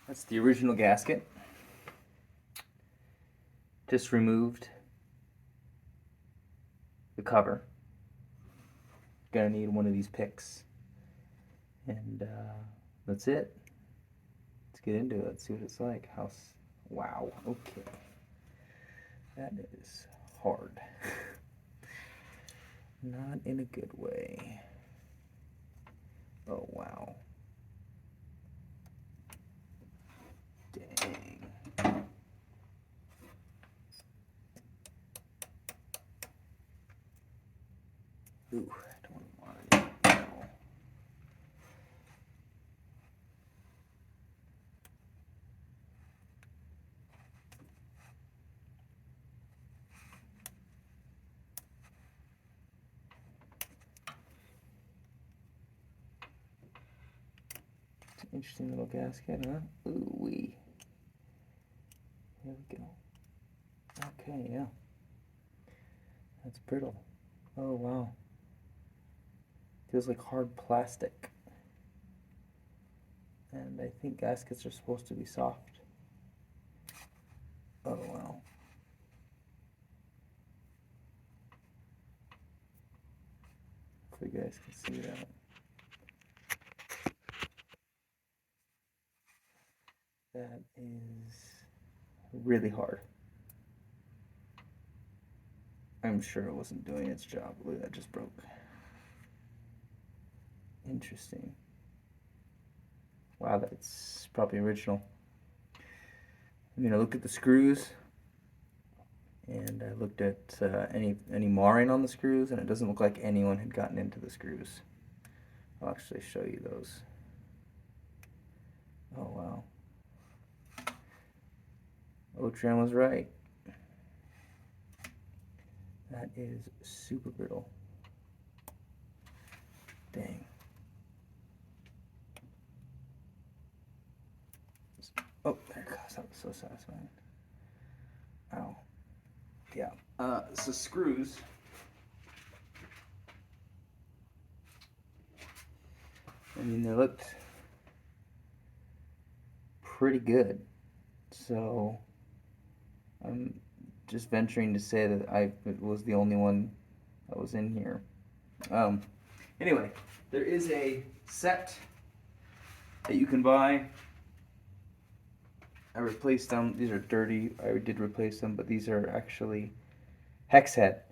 That's the original gasket. Just removed the cover. Gonna need one of these picks. And that's it. Let's get into it. Let's see what it's like. Wow. Okay. That is hard. Not in a good way. Oh, wow. Dang. Ooh, I don't want it. No. It's an interesting little gasket, huh? Ooh wee. Here we go. Okay, yeah. That's brittle. Oh wow. Feels like hard plastic. And I think gaskets are supposed to be soft. Oh wow. Hopefully you guys can see that. That is really hard. I'm sure it wasn't doing its job. Look, that just broke. Interesting. Wow, that's probably original. I mean, I looked at the screws, and I looked at any marring on the screws, and it doesn't look like anyone had gotten into the screws. I'll actually show you those. Oh wow. Otran was right. That is super brittle. Dang. Oh, there it goes. That was so satisfying. Ow. Yeah. So screws. I mean, they looked pretty good. So I'm just venturing to say that I was the only one that was in here. Anyway, there is a set that you can buy. I replaced them. These are dirty. I did replace them, but these are actually hex head.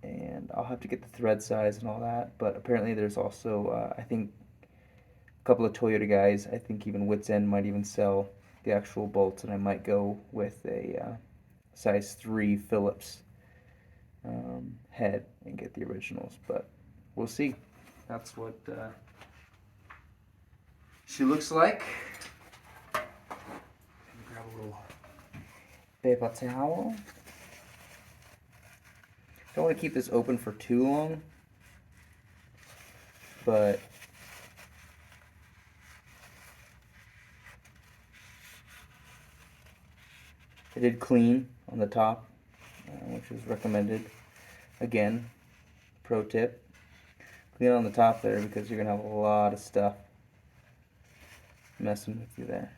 And I'll have to get the thread size and all that. But apparently there's also, I think, a couple of Toyota guys, I think even Wits might even sell the actual bolts, and I might go with a size 3 Phillips head and get the originals, but we'll see. That's what she looks like. Grab a little paper towel. Don't want to keep this open for too long, but I did clean on the top, which was recommended. Again, pro tip, clean on the top there because you're going to have a lot of stuff messing with you there.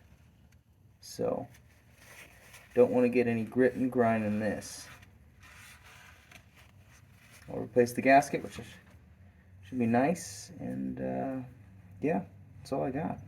So, don't want to get any grit and grind in this. I'll replace the gasket, which should be nice, and yeah, that's all I got.